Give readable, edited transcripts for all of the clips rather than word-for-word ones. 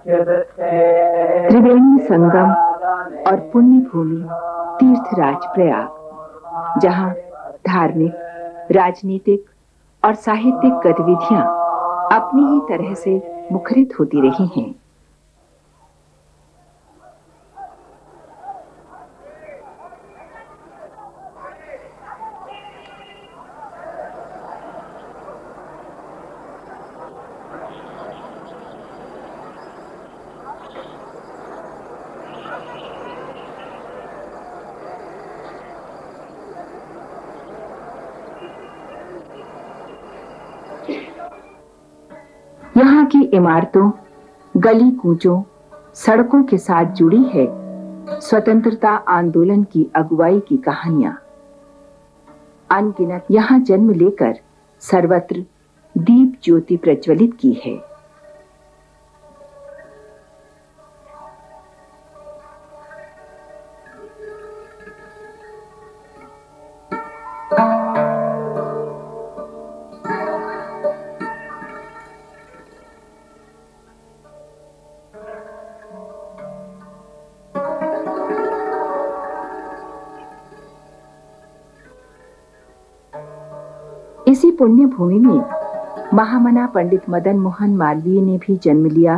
त्रिवेणी संगम और पुण्य भूमि तीर्थराज प्रयाग, जहां धार्मिक, राजनीतिक और साहित्यिक गतिविधियां अपनी ही तरह से मुखरित होती रही हैं। यहाँ की इमारतों, गली कूचों, सड़कों के साथ जुड़ी है स्वतंत्रता आंदोलन की अगुवाई की कहानियां। अनगिनत यहाँ जन्म लेकर सर्वत्र दीप ज्योति प्रज्वलित की है। इसी पुण्य भूमि में महामना पंडित मदन मोहन मालवीय ने भी जन्म लिया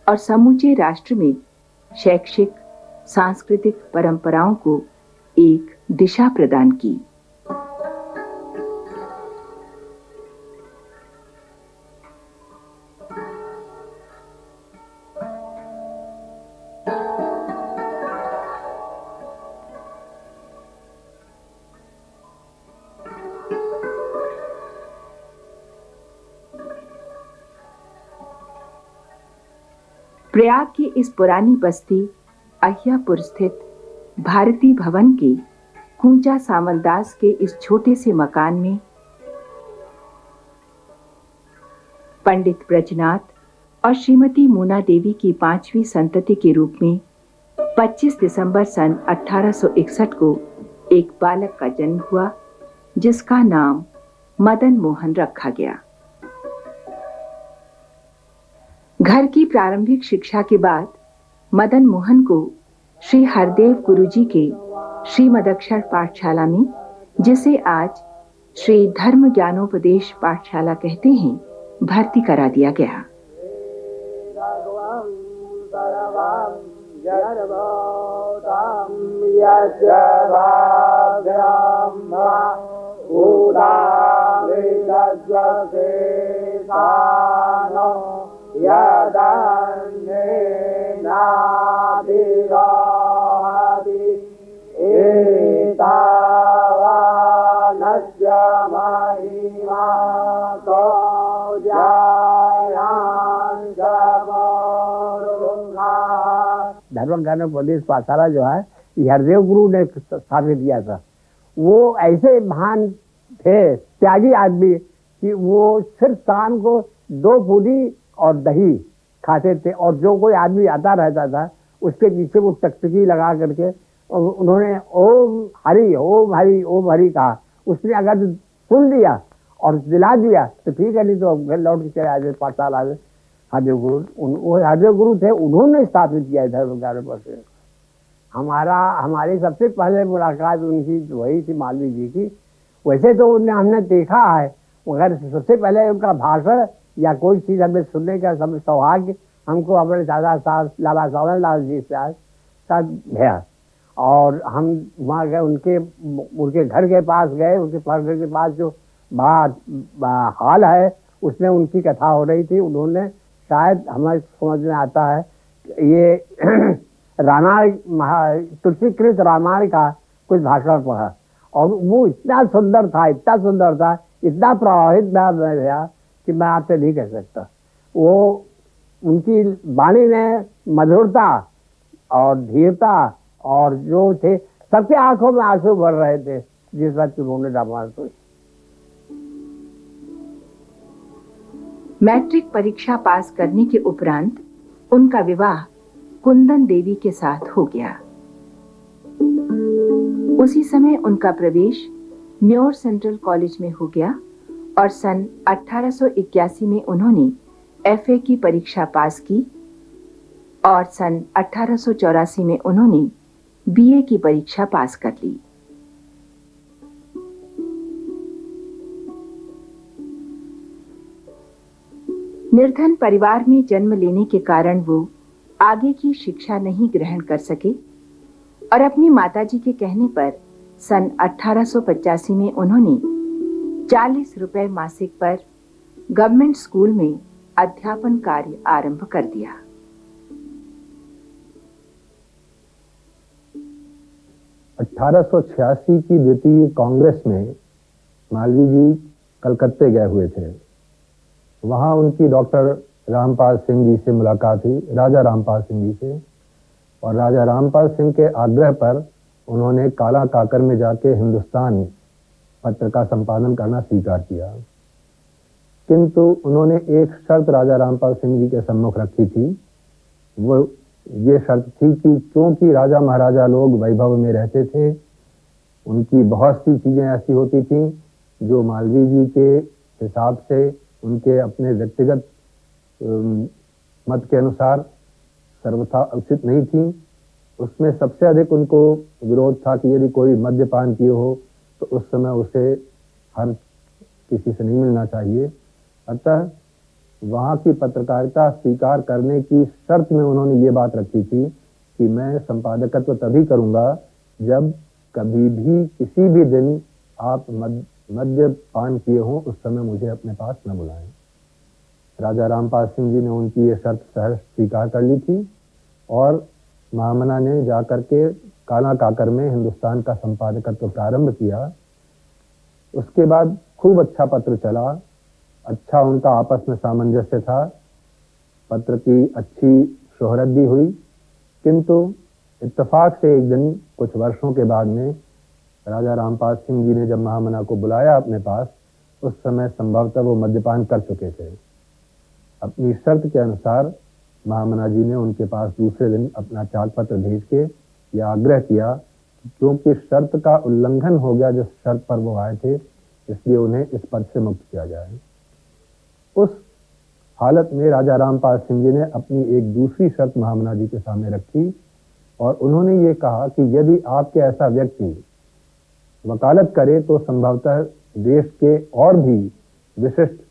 और समूचे राष्ट्र में शैक्षिक, सांस्कृतिक परंपराओं को एक दिशा प्रदान की। प्रयाग की इस पुरानी बस्ती अहियापुर स्थित भारती भवन के कूंचा सामलदास के इस छोटे से मकान में पंडित ब्रजनाथ और श्रीमती मूना देवी की 5वीं संतति के रूप में 25 दिसंबर सन 1861 को एक बालक का जन्म हुआ, जिसका नाम मदन मोहन रखा गया। घर की प्रारंभिक शिक्षा के बाद मदन मोहन को श्री हरदेव गुरुजी के श्रीमदक्षर पाठशाला में, जिसे आज श्री धर्म ज्ञानोपदेश पाठशाला कहते हैं, भर्ती करा दिया गया। धर्म ज्ञानोपदेश पाठशाला जो है हरदेव गुरु ने स्थापित किया था। वो ऐसे महान थे, त्यागी आदमी, कि वो सिर्फ शाम को 2 पूरी और दही खाते थे, और जो कोई आदमी आता रहता था उसके पीछे वो टकटकी लगा करके उन्होंने ओम हरि ओम हरि ओम हरि कहा। उसने अगर सुन लिया और दिला दिया तो ठीक है, नहीं तो घर लौट के चले आए पाठशाला में। हरदेव गुरु, वो हरदेव गुरु थे, उन्होंने स्थापित किया धर्म ज्ञानोपदेश। हमारी सबसे पहले मुलाकात उनकी वही थी, मालवीय जी की। वैसे तो हमने देखा है, मगर सबसे पहले उनका भाषण या कोई चीज़ हमें सुनने का सौभाग्य हमको अपने दादा साहब लाला सावन लाल जी साथ भैया, और हम वहाँ गए, उनके घर के पास गए। उनके घर के पास जो बड़ा हॉल है उसमें उनकी कथा हो रही थी। उन्होंने शायद हमें समझ में आता है ये रामायण, तुलसीकृत रामायण का कुछ भाषण पढ़ा, और वो इतना सुंदर था, इतना प्रभावित मैं भैया कि मैं आपसे नहीं कह सकता। वो उनकी वाणी में मधुरता और धीरता, और जो थे सबके आंखों में आंसू भर रहे थे जिस वक्त उन्होंने रामायण सुनी। मैट्रिक परीक्षा पास करने के उपरांत उनका विवाह कुंदन देवी के साथ हो गया। उसी समय उनका प्रवेश म्योर सेंट्रल कॉलेज में हो गया और सन 1881 में उन्होंने FA की परीक्षा पास की और सन 1884 में उन्होंने बीए की परीक्षा पास कर ली। निर्धन परिवार में जन्म लेने के कारण वो आगे की शिक्षा नहीं ग्रहण कर सके और अपनी माताजी के कहने पर सन 1885 में उन्होंने 40 रुपए मासिक पर गवर्नमेंट स्कूल में अध्यापन कार्य आरंभ कर दिया। अठारह की द्वितीय कांग्रेस में मालवीय जी कलकत्ते गए हुए थे। वहां उनकी डॉक्टर रामपाल सिंह जी से मुलाकात हुई, राजा रामपाल सिंह जी से, और राजा रामपाल सिंह के आग्रह पर उन्होंने काला काकर में जाके हिंदुस्तान पत्र का संपादन करना स्वीकार किया। किंतु उन्होंने एक शर्त राजा रामपाल सिंह जी के सम्मुख रखी थी। वो ये शर्त थी कि क्योंकि राजा महाराजा लोग वैभव में रहते थे, उनकी बहुत सी चीजें ऐसी होती थीं जो मालवीय जी के हिसाब से उनके अपने व्यक्तिगत मत के अनुसार सर्वथा उचित नहीं थी। उसमें सबसे अधिक उनको विरोध था कि यदि कोई मद्यपान किए हो तो उस समय उसे हर किसी से नहीं मिलना चाहिए। अतः वहाँ की पत्रकारिता स्वीकार करने की शर्त में उन्होंने ये बात रखी थी कि मैं संपादकत्व तभी करूँगा जब कभी भी किसी भी दिन आप मद्यपान किए हों, उस समय मुझे अपने पास न बुलाएं। राजा रामपाल सिंह जी ने उनकी ये शर्त सहर्ष स्वीकार कर ली थी और महामना ने जाकर के काला काकर में हिंदुस्तान का संपादकत्व प्रारंभ किया। उसके बाद खूब अच्छा पत्र चला, अच्छा उनका आपस में सामंजस्य था, पत्र की अच्छी शोहरत भी हुई। किंतु इत्तेफाक से एक दिन कुछ वर्षों के बाद में राजा रामपाल सिंह जी ने जब महामना को बुलाया अपने पास, उस समय संभवतः वो मद्यपान कर चुके थे। अपनी शर्त के अनुसार महामना जी ने उनके पास दूसरे दिन अपना चाक पत्र भेज के यह आग्रह किया कि क्योंकि शर्त का उल्लंघन हो गया जिस शर्त पर वो आए थे, इसलिए उन्हें इस पद से मुक्त किया जाए। उस हालत में राजा रामपाल सिंह जी ने अपनी एक दूसरी शर्त महामना जी के सामने रखी और उन्होंने ये कहा कि यदि आपके ऐसा व्यक्ति वकालत करे तो संभवतः देश के और भी विशिष्ट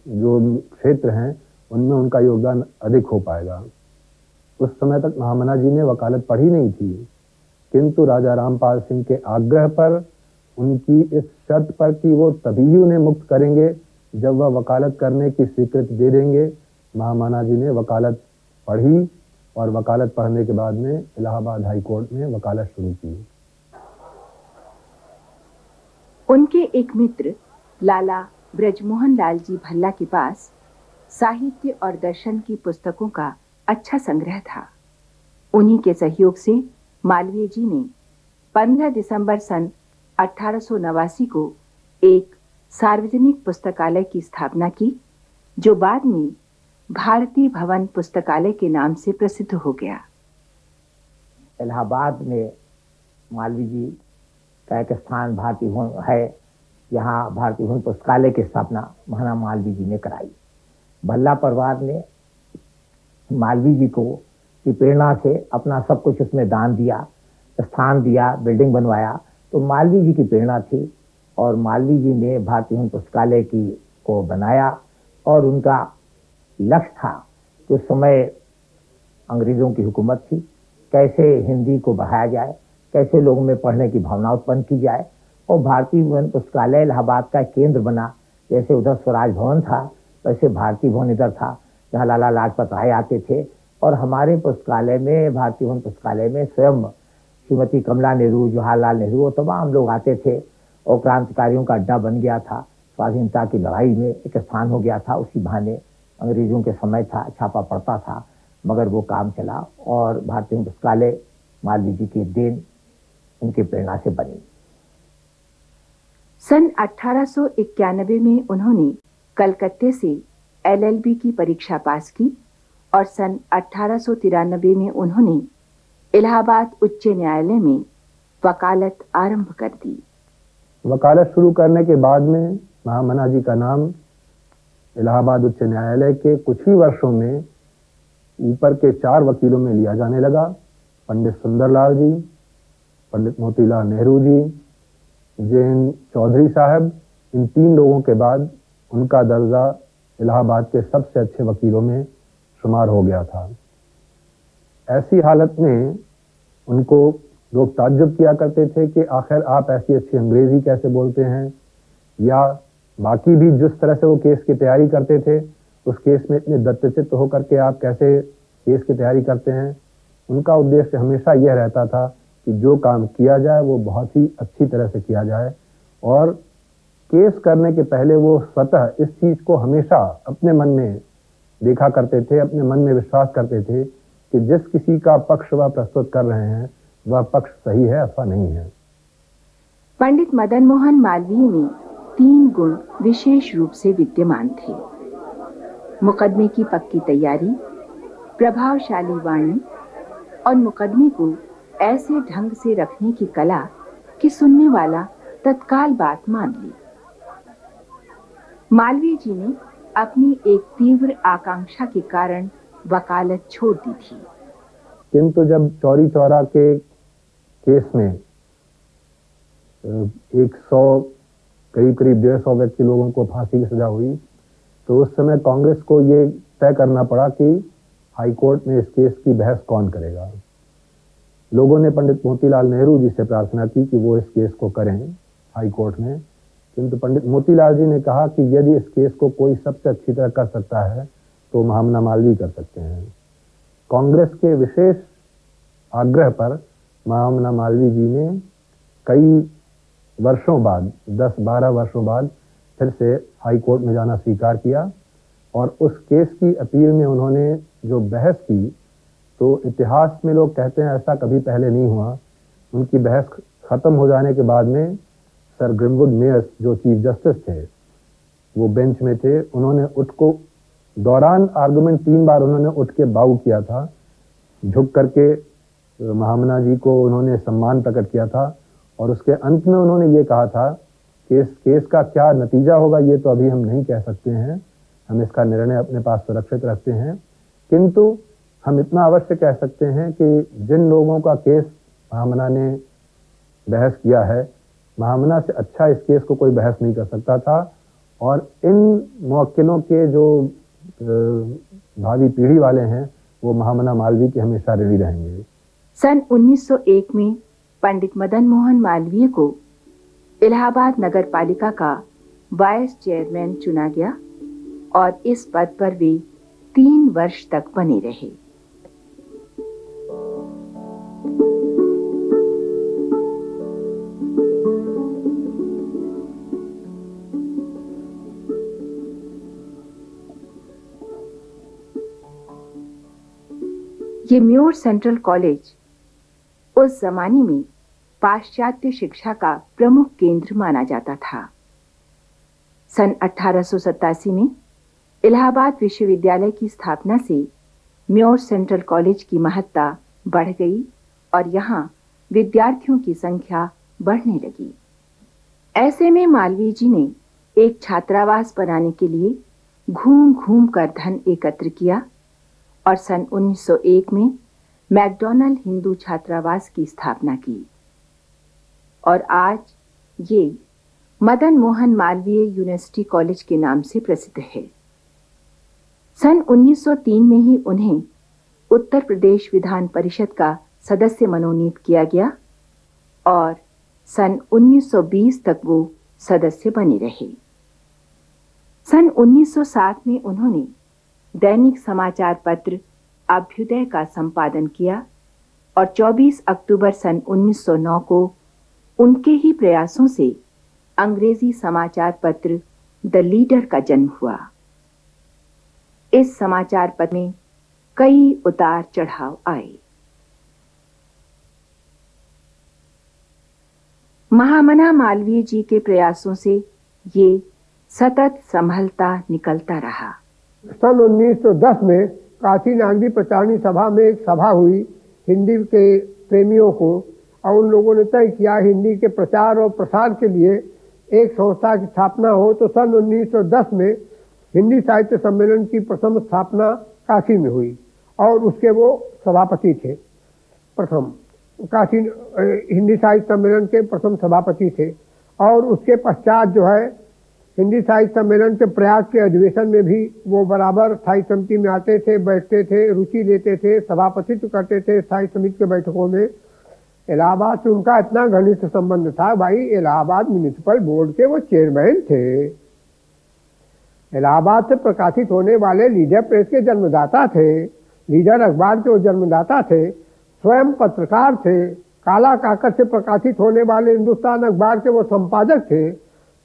जो क्षेत्र हैं उनमें उनका योगदान अधिक हो पाएगा। उस समय तक महामना जी ने वकालत पढ़ी नहीं थी, किंतु राजा रामपाल सिंह के आग्रह पर, उनकी इस शर्त पर कि वो तभी उन्हें मुक्त करेंगे जब वह वकालत करने की स्वीकृति दे देंगे, महामना जी ने वकालत पढ़ी और वकालत पढ़ने के बाद में इलाहाबाद हाई कोर्ट में वकालत शुरू की। उनके एक मित्र लाला ब्रजमोहन लाल जी भल्ला के पास साहित्य और दर्शन की पुस्तकों का अच्छा संग्रह था। उन्हीं के सहयोग से मालवीय जी ने 15 दिसंबर सन 1889 को एक सार्वजनिक पुस्तकालय की स्थापना की, जो बाद में भारतीय भवन पुस्तकालय के नाम से प्रसिद्ध हो गया। इलाहाबाद में मालवीय जी का एक स्थान भारतीय भवन है। यहाँ भारतीय भवन पुस्तकालय की स्थापना महाराणा मालवीय जी ने कराई। भल्ला परिवार ने मालवीय जी को की प्रेरणा से अपना सब कुछ उसमें दान दिया, स्थान दिया, बिल्डिंग बनवाया। तो मालवीय जी की प्रेरणा थी और मालवीय जी ने भारतीय भवन पुस्तकालय को बनाया और उनका लक्ष्य था कि उस समय अंग्रेजों की हुकूमत थी, कैसे हिंदी को बढ़ाया जाए, कैसे लोगों में पढ़ने की भावना उत्पन्न की जाए। और भारतीय भवन पुस्तकालय इलाहाबाद का केंद्र बना। जैसे उधर स्वराज भवन था, वैसे भारतीय भवन इधर था जहाँ लाला लाजपत राय आते थे। और हमारे पुस्तकालय में, भारतीय भवन पुस्तकालय में स्वयं श्रीमती कमला नेहरू, जवाहरलाल नेहरू और तमाम लोग आते थे और क्रांतिकारियों का अड्डा बन गया था। स्वाधीनता की लड़ाई में एक स्थान हो गया था। उसी बहाने अंग्रेजों के समय था, छापा पड़ता था, मगर वो काम चला और भारतीय भवन पुस्तकालय मालवीय जी की देन, उनकी प्रेरणा से बनी। सन 1891 में उन्होंने कलकत्ते से एलएलबी की परीक्षा पास की और सन 1893 में उन्होंने इलाहाबाद उच्च न्यायालय में वकालत आरंभ कर दी। वकालत शुरू करने के बाद में महामना जी का नाम इलाहाबाद उच्च न्यायालय के कुछ ही वर्षों में ऊपर के 4 वकीलों में लिया जाने लगा। पंडित सुंदरलाल जी, पंडित मोतीलाल नेहरू जी, जैन चौधरी साहब, इन 3 लोगों के बाद उनका दर्जा इलाहाबाद के सबसे अच्छे वकीलों में शुमार हो गया था। ऐसी हालत में उनको लोग ताज्जुब किया करते थे कि आखिर आप ऐसी अच्छी अंग्रेजी कैसे बोलते हैं, या बाकी भी जिस तरह से वो केस की तैयारी करते थे उस केस में इतने दत्तचित्त होकर के आप कैसे केस की तैयारी करते हैं। उनका उद्देश्य हमेशा यह रहता था कि जो काम किया जाए वो बहुत ही अच्छी तरह से किया जाए, और केस करने के पहले वो स्वतः इस चीज को हमेशा अपने मन में देखा करते थे, अपने मन में विश्वास करते थे कि जिस किसी का पक्ष वह प्रस्तुत कर रहे हैं वह पक्ष सही है अथवा नहीं है। पंडित मदन मोहन मालवीय में 3 गुण विशेष रूप से विद्यमान थे: मुकदमे की पक्की तैयारी, प्रभावशाली वाणी और मुकदमे को ऐसे ढंग से रखने की कला कि सुनने वाला तत्काल बात मान ले। मालवीय जी ने अपनी एक तीव्र आकांक्षा के कारण वकालत छोड़ दी थी, किंतु जब चौरी चौरा के केस में 100 करीब 150 व्यक्ति लोगों को फांसी की सजा हुई, तो उस समय कांग्रेस को ये तय करना पड़ा कि हाई कोर्ट में इस केस की बहस कौन करेगा। लोगों ने पंडित मोतीलाल नेहरू जी से प्रार्थना की कि वो इस केस को करें हाई कोर्ट में, किंतु पंडित मोतीलाल जी ने कहा कि यदि इस केस को कोई सबसे अच्छी तरह कर सकता है तो महामना मालवीय कर सकते हैं। कांग्रेस के विशेष आग्रह पर महामना मालवीय जी ने कई वर्षों बाद, 10-12 वर्षों बाद फिर से हाई कोर्ट में जाना स्वीकार किया, और उस केस की अपील में उन्होंने जो बहस की, तो इतिहास में लोग कहते हैं ऐसा कभी पहले नहीं हुआ। उनकी बहस खत्म हो जाने के बाद में सर ग्रिमवुड मेयर्स जो चीफ जस्टिस थे वो बेंच में थे, उन्होंने उठ को दौरान आर्गुमेंट 3 बार उन्होंने उठ के बाउ किया था, झुक करके महामना जी को उन्होंने सम्मान प्रकट किया था, और उसके अंत में उन्होंने ये कहा था कि इस केस का क्या नतीजा होगा ये तो अभी हम नहीं कह सकते हैं, हम इसका निर्णय अपने पास सुरक्षित रखते हैं, किंतु हम इतना अवश्य कह सकते हैं कि जिन लोगों का केस महामना ने बहस किया है, महामना से अच्छा इस केस को कोई बहस नहीं कर सकता था, और इन मुवक्किलों के जो भावी पीढ़ी वाले हैं वो महामना मालवीय के हमेशा ऋणी रहेंगे। सन 1901 में पंडित मदन मोहन मालवीय को इलाहाबाद नगर पालिका का वाइस चेयरमैन चुना गया, और इस पद पर वे 3 वर्ष तक बने रहे। ये म्योर सेंट्रल कॉलेज उस जमाने में पाश्चात्य शिक्षा का प्रमुख केंद्र माना जाता था। सन 1887 में इलाहाबाद विश्वविद्यालय की स्थापना से म्योर सेंट्रल कॉलेज की महत्ता बढ़ गई, और यहाँ विद्यार्थियों की संख्या बढ़ने लगी। ऐसे में मालवीय जी ने एक छात्रावास बनाने के लिए घूम घूम कर धन एकत्र किया, और सन 1901 में मैकडॉनल्ड हिंदू छात्रावास की स्थापना की, और आज ये मदन मोहन मालवीय यूनिवर्सिटी कॉलेज के नाम से प्रसिद्ध है। सन 1903 में ही उन्हें उत्तर प्रदेश विधान परिषद का सदस्य मनोनीत किया गया, और सन 1920 तक वो सदस्य बने रहे। सन 1907 में उन्होंने दैनिक समाचार पत्र अभ्युदय का संपादन किया, और 24 अक्टूबर सन 1909 को उनके ही प्रयासों से अंग्रेजी समाचार पत्र द लीडर का जन्म हुआ। इस समाचार पत्र में कई उतार चढ़ाव आए। महामना मालवीय जी के प्रयासों से ये सतत संभलता निकलता रहा। सन 1910 में काशी नागरी प्रचारणी सभा में एक सभा हुई हिंदी के प्रेमियों को, और उन लोगों ने तय किया हिंदी के प्रचार और प्रसार के लिए एक संस्था की स्थापना हो। तो सन 1910 में हिंदी साहित्य सम्मेलन की प्रथम स्थापना काशी में हुई, और उसके वो सभापति थे, प्रथम काशी हिंदी साहित्य सम्मेलन के प्रथम सभापति थे। और उसके पश्चात जो है हिंदी साहित्य सम्मेलन के प्रयास के अधिवेशन में भी वो बराबर स्थायी समिति में आते थे, बैठते थे, रुचि लेते थे, सभापतित्व करते थे स्थायी समिति के बैठकों में। इलाहाबाद से उनका इतना घनिष्ठ संबंध था, भाई इलाहाबाद म्युनिसिपल बोर्ड के वो चेयरमैन थे, इलाहाबाद से प्रकाशित होने वाले लीडर प्रेस के जन्मदाता थे, लीडर अखबार के वो जन्मदाता थे, स्वयं पत्रकार थे, काला काकत से प्रकाशित होने वाले हिंदुस्तान अखबार के वो संपादक थे।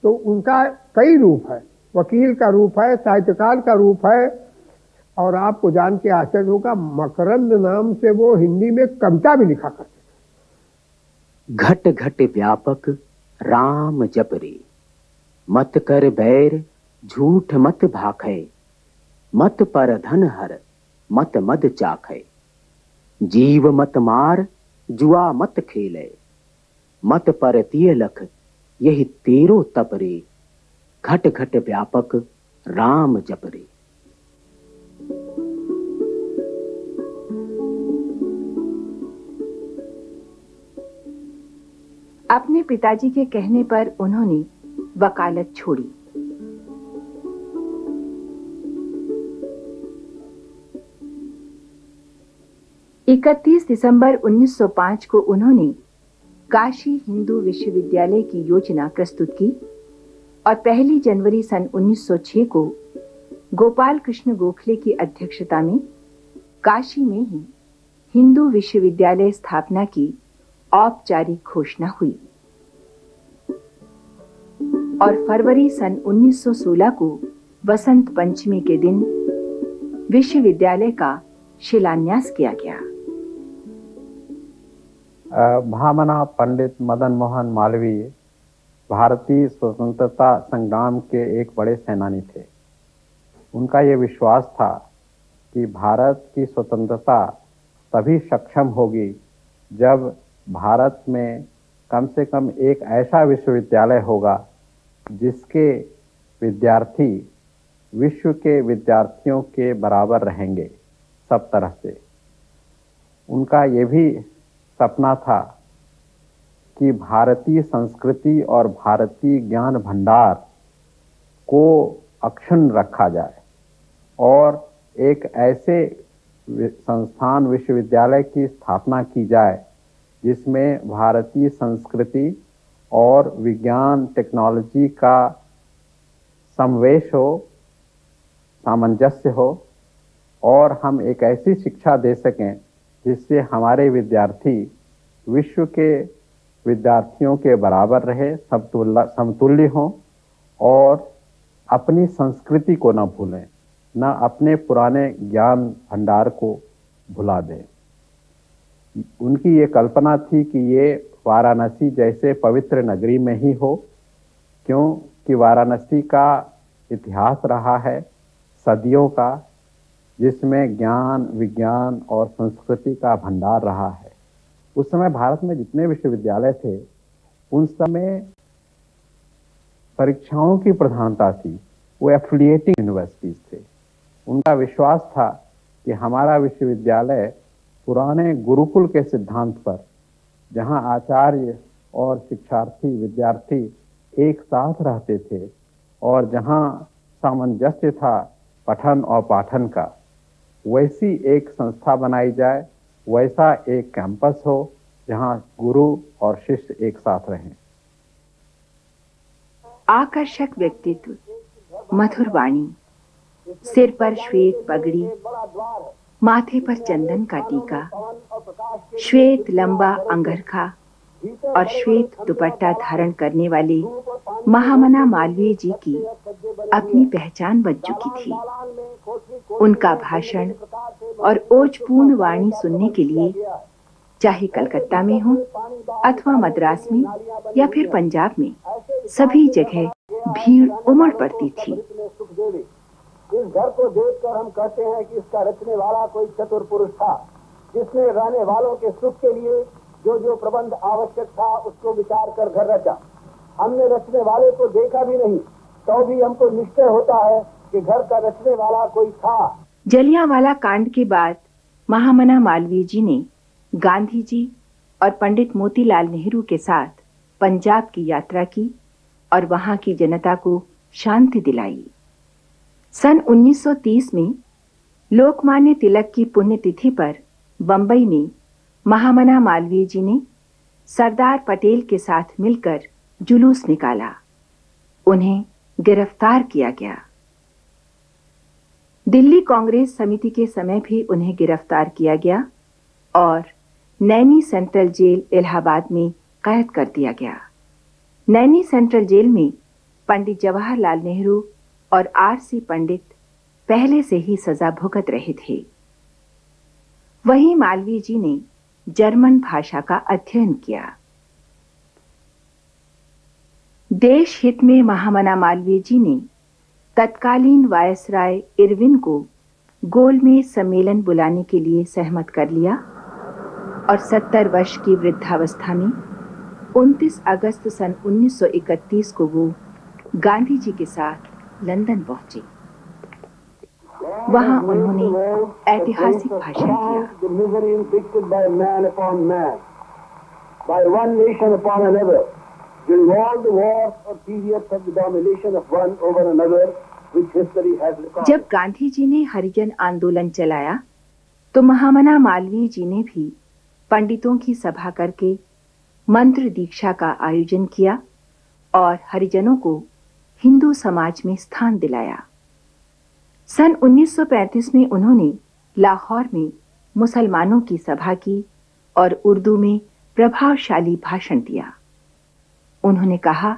तो उनका कई रूप है, वकील का रूप है, साहित्यकार का रूप है। और आपको जान के आश्चर्य होगा, मकरंद नाम से वो हिंदी में कविता भी लिखा करते थे। घट घट व्यापक राम जप रे, मत कर बैर झूठ मत भाखै, मत पर धन हर मत मद चाखै, जीव मत मार जुआ मत खेले, मत पर तिय लख यही तेरो तप रे, घट घट व्यापक राम जप रे। अपने पिताजी के कहने पर उन्होंने वकालत छोड़ी। इकतीस दिसंबर 1905 को उन्होंने काशी हिंदू विश्वविद्यालय की योजना प्रस्तुत की और 1 जनवरी सन 1906 को गोपाल कृष्ण गोखले की अध्यक्षता में काशी में ही हिंदू विश्वविद्यालय स्थापना की औपचारिक घोषणा हुई और फरवरी सन 1916 को वसंत पंचमी के दिन विश्वविद्यालय का शिलान्यास किया गया। भामना पंडित मदन मोहन मालवीय भारतीय स्वतंत्रता संग्राम के एक बड़े सेनानी थे। उनका ये विश्वास था कि भारत की स्वतंत्रता तभी सक्षम होगी जब भारत में कम से कम एक ऐसा विश्वविद्यालय होगा जिसके विद्यार्थी विश्व के विद्यार्थियों के बराबर रहेंगे सब तरह से। उनका ये भी सपना था कि भारतीय संस्कृति और भारतीय ज्ञान भंडार को अक्षुण्ण रखा जाए और एक ऐसे संस्थान विश्वविद्यालय की स्थापना की जाए जिसमें भारतीय संस्कृति और विज्ञान टेक्नोलॉजी का समवेश हो, सामंजस्य हो और हम एक ऐसी शिक्षा दे सकें जिससे हमारे विद्यार्थी विश्व के विद्यार्थियों के बराबर रहे, समतुल्य हों और अपनी संस्कृति को न भूलें, न अपने पुराने ज्ञान भंडार को भुला दें। उनकी ये कल्पना थी कि ये वाराणसी जैसे पवित्र नगरी में ही हो, क्योंकि वाराणसी का इतिहास रहा है सदियों का, जिसमें ज्ञान, विज्ञान और संस्कृति का भंडार रहा है। उस समय भारत में जितने विश्वविद्यालय थे उन समय परीक्षाओं की प्रधानता थी, वो एफिलिएटिंग यूनिवर्सिटीज थे। उनका विश्वास था कि हमारा विश्वविद्यालय पुराने गुरुकुल के सिद्धांत पर, जहां आचार्य और शिक्षार्थी विद्यार्थी एक साथ रहते थे और जहां सामंजस्य था पठन और पाठन का, वैसी एक संस्था बनाई जाए, वैसा एक कैंपस हो जहां गुरु और शिष्य एक साथ रहें। आकर्षक व्यक्तित्व, मधुर वाणी, सिर पर श्वेत पगड़ी, माथे पर चंदन का टीका, श्वेत लंबा अंगरखा और श्वेत दुपट्टा धारण करने वाले महामना मालवीय जी की अपनी पहचान बन चुकी थी। उनका भाषण और ओजपूर्ण वाणी सुनने के लिए चाहे कलकत्ता में हो अथवा मद्रास में या फिर पंजाब में, सभी जगह भीड़ उमड़ पड़ती थी। इस घर को देखकर हम कहते हैं कि इसका रचने वाला कोई चतुर पुरुष था, जिसने रहने वालों के सुख के लिए जो जो प्रबंध आवश्यक था उसको विचार कर घर रचा। हमने रचने वाले को देखा भी नहीं, तो भी हमको निश्चय होता है कि घर का रचने वाला कोई था। जलियांवाला कांड के बाद महामना मालवीय जी ने गांधी जी और पंडित मोतीलाल नेहरू के साथ पंजाब की यात्रा की और वहां की जनता को शांति दिलाई। सन 1930 में लोकमान्य तिलक की पुण्यतिथि पर बंबई में महामना मालवीय जी ने सरदार पटेल के साथ मिलकर जुलूस निकाला। उन्हें गिरफ्तार किया गया। दिल्ली कांग्रेस समिति के समय भी उन्हें गिरफ्तार किया गया और नैनी सेंट्रल जेल इलाहाबाद में कैद कर दिया गया। नैनी सेंट्रल जेल में पंडित जवाहरलाल नेहरू और आर.सी. पंडित पहले से ही सजा भुगत रहे थे। वहीं मालवीय जी ने जर्मन भाषा का अध्ययन किया। देश हित में महामना मालवीय जी ने तत्कालीन वायसराय इरविन को गोलमेज सम्मेलन बुलाने के लिए सहमत कर लिया और 70 वर्ष की वृद्धावस्था में 29 अगस्त सन 1931 को वो गांधी जी के साथ लंदन पहुंचे। वहां उन्होंने ऐतिहासिक भाषण किया। जब गांधी जी ने हरिजन आंदोलन चलाया तो महामना मालवीय जी ने भी पंडितों की सभा करके मंत्र दीक्षा का आयोजन किया और हरिजनों को हिंदू समाज में स्थान दिलाया। सन 1935 में उन्होंने लाहौर में मुसलमानों की सभा की और उर्दू में प्रभावशाली भाषण दिया। उन्होंने कहा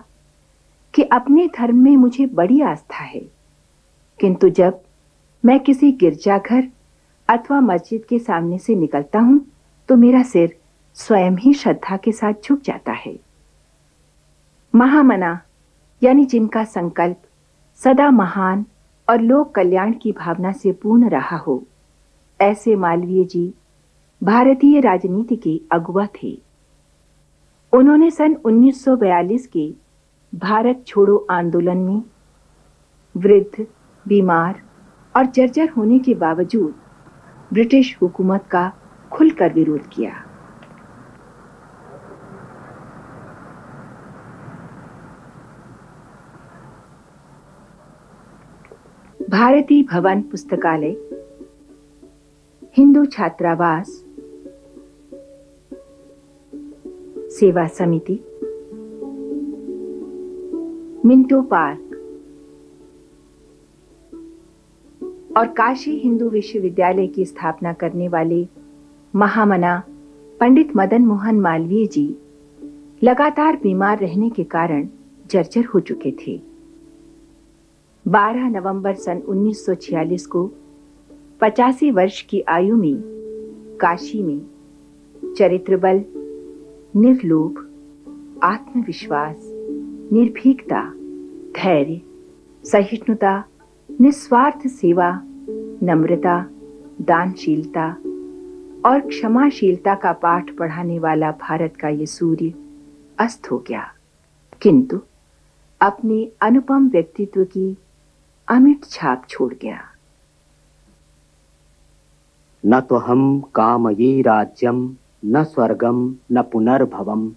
कि अपने धर्म में मुझे बड़ी आस्था है, किंतु जब मैं किसी गिरजाघर अथवा मस्जिद के सामने से निकलता हूं तो मेरा सिर स्वयं ही श्रद्धा के साथ झुक जाता है। महामना यानी जिनका संकल्प सदा महान और लोक कल्याण की भावना से पूर्ण रहा हो, ऐसे मालवीय जी भारतीय राजनीति के अगुवा थे। उन्होंने सन 1942 के भारत छोड़ो आंदोलन में वृद्ध, बीमार और जर्जर होने के बावजूद ब्रिटिश हुकूमत का खुलकर विरोध किया। भारती भवन पुस्तकालय, हिंदू छात्रावास, सेवा समिति, मिंटो पार्क और काशी हिंदू विश्वविद्यालय की स्थापना करने वाले महामना पंडित मदन मोहन मालवीय जी लगातार बीमार रहने के कारण जर्जर हो चुके थे। 12 नवंबर सन 1946 को 85 वर्ष की आयु में काशी में चरित्रबल, निर्लोभ, आत्मविश्वास, निर्भीकता, धैर्य, सहिष्णुता, निस्वार्थ सेवा, नम्रता, दानशीलता और क्षमाशीलता का पाठ पढ़ाने वाला भारत का ये सूर्य अस्त हो गया, किंतु अपने अनुपम व्यक्तित्व की अमिट छाप छोड़ गया। न तो हम कामये राज्यम न स्वर्गम न पुनर्भवम,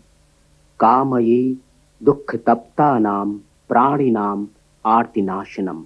कामये दुख तप्तानाम प्राणिनाम आर्तिनाशनम।